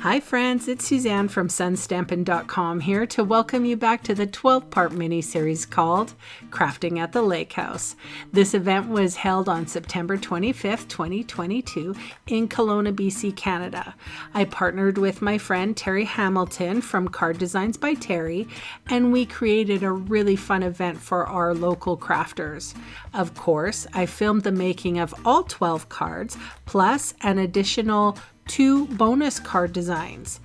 Hi friends, it's Suzanne from Stampin.com here to welcome you back to the 12-part mini-series called Crafting at the Lake House. This event was held on September 25th, 2022 in Kelowna, BC, Canada. I partnered with my friend Terry Hamilton from Card Designs by Terry, and we created a really fun event for our local crafters. Of course, I filmed the making of all 12 cards, plus an additional 2 bonus card designs.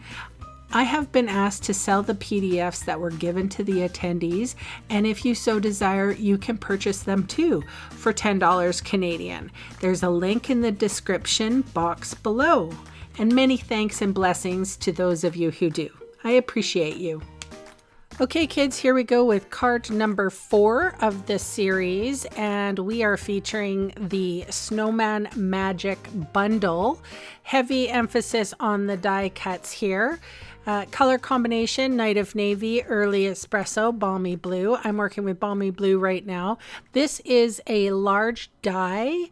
I have been asked to sell the PDFs that were given to the attendees, and if you so desire, you can purchase them too for $10 Canadian. There's a link in the description box below. And many thanks and blessings to those of you who do. I appreciate you. Okay kids, here we go with card number 4 of this series, and we are featuring the Snowman Magic Bundle. Heavy emphasis on the die cuts here. Color combination, Night of Navy, Early Espresso, Balmy Blue. I'm working with Balmy Blue right now. This is a large die,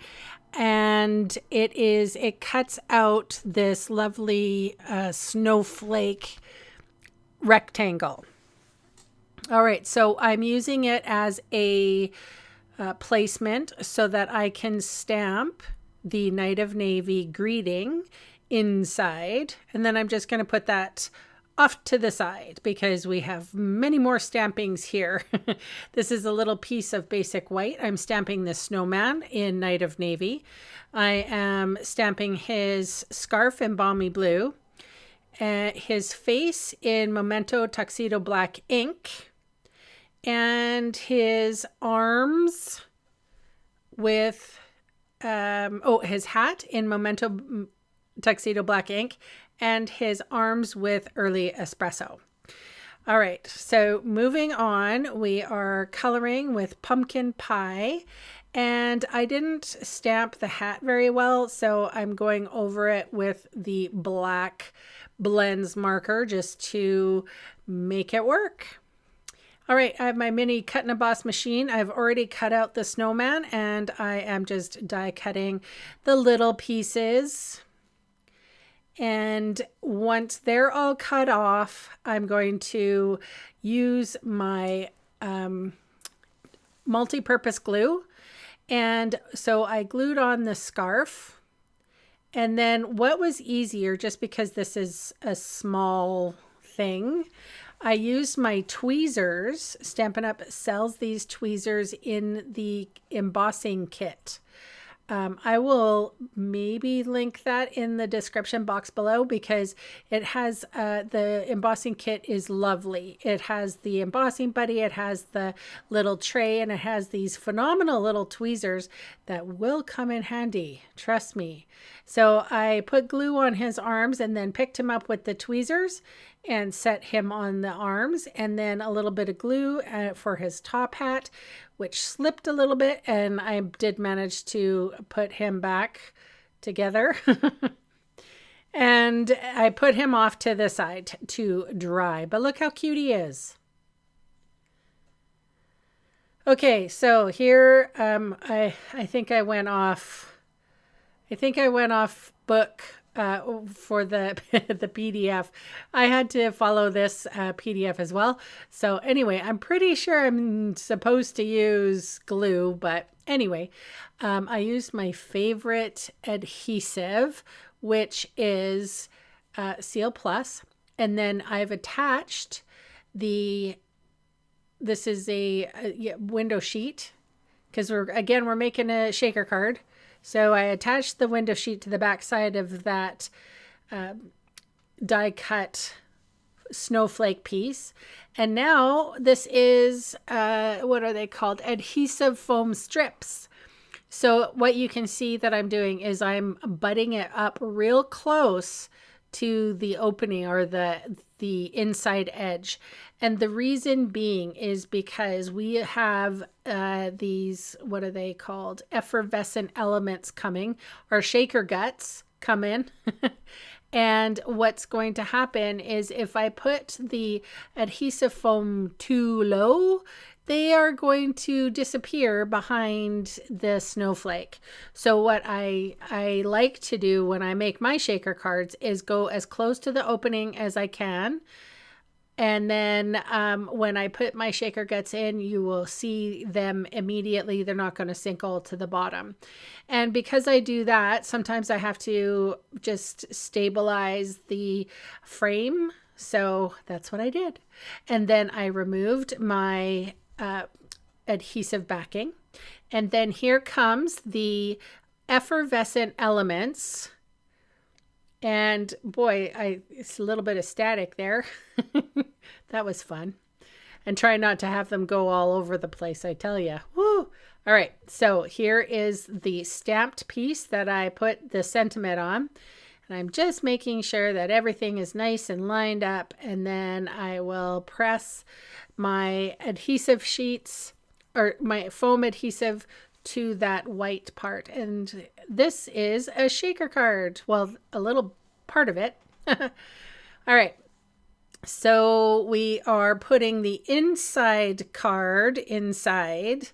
and it cuts out this lovely snowflake rectangle. All right, so I'm using it as a placement so that I can stamp the Night of Navy greeting inside. And then I'm just going to put that off to the side because we have many more stampings here. This is a little piece of basic white. I'm stamping the snowman in Night of Navy. I am stamping his scarf in Balmy Blue, his face in Memento Tuxedo Black ink, and his arms with, his hat in Memento Tuxedo Black ink, and his arms with Early Espresso. All right, so moving on, we are coloring with Pumpkin Pie, and I didn't stamp the hat very well, so I'm going over it with the black blends marker just to make it work. All right, I have my mini cut and emboss machine. I've already cut out the snowman, and I am just die cutting the little pieces. And once they're all cut off, I'm going to use my multi-purpose glue. And so I glued on the scarf. And then what was easier, just because this is a small thing, I used my tweezers. Stampin' Up sells these tweezers in the embossing kit. I will maybe link that in the description box below because it has, the embossing kit is lovely. It has the embossing buddy, it has the little tray, and it has these phenomenal little tweezers that will come in handy, trust me. So I put glue on his arms and then picked him up with the tweezers and set him on the arms, and then a little bit of glue for his top hat, which slipped a little bit, and I did manage to put him back together. And I put him off to the side to dry, but look how cute he is. Okay, so here I think I went off book for the the PDF. I had to follow this PDF as well. So anyway, I'm pretty sure I'm supposed to use glue, but anyway, I used my favorite adhesive, which is Seal Plus, and then I've attached this is a window sheet because we're making a shaker card. So I attached the window sheet to the back side of that die cut snowflake piece. And now this is, what are they called? Adhesive foam strips. So what you can see that I'm doing is I'm butting it up real close to the opening or the inside edge. And the reason being is because we have these, what are they called? Effervescent elements coming, or shaker guts come in. And what's going to happen is if I put the adhesive foam too low, they are going to disappear behind the snowflake. So what I like to do when I make my shaker cards is go as close to the opening as I can. And then when I put my shaker guts in, you will see them immediately. They're not going to sink all to the bottom. And because I do that, sometimes I have to just stabilize the frame. So that's what I did. And then I removed my adhesive backing. And then here comes the effervescent elements. And boy, it's a little bit of static there. That was fun. And try not to have them go all over the place, I tell you. Woo! All right, so here is the stamped piece that I put the sentiment on. And I'm just making sure that everything is nice and lined up. And then I will press my adhesive sheets, or my foam adhesive, to that white part. And this is a shaker card. Well, a little part of it. All right. So we are putting the inside card inside.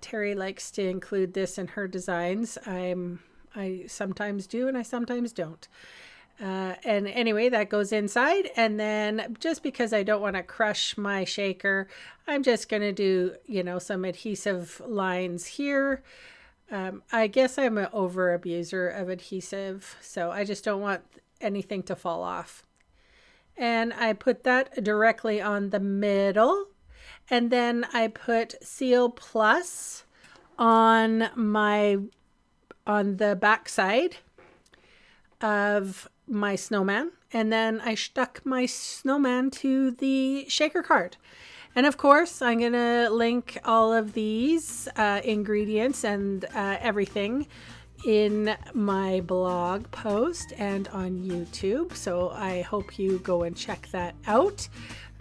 Terry likes to include this in her designs. I sometimes do and I sometimes don't. And anyway, that goes inside. And then just because I don't want to crush my shaker, I'm just going to do, some adhesive lines here. I guess I'm an over abuser of adhesive, so I just don't want anything to fall off. And I put that directly on the middle. And then I put Seal Plus on the back side of my snowman, and then I stuck my snowman to the shaker card. And of course, I'm going to link all of these ingredients and everything in my blog post and on YouTube. So I hope you go and check that out.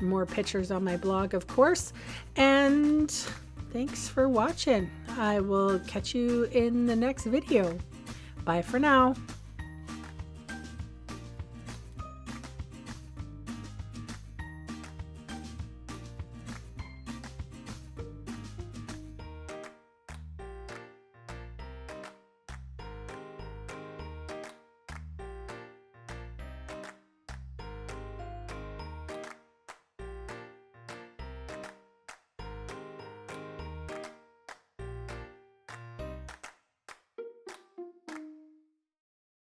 More pictures on my blog, of course. And thanks for watching. I will catch you in the next video. Bye for now.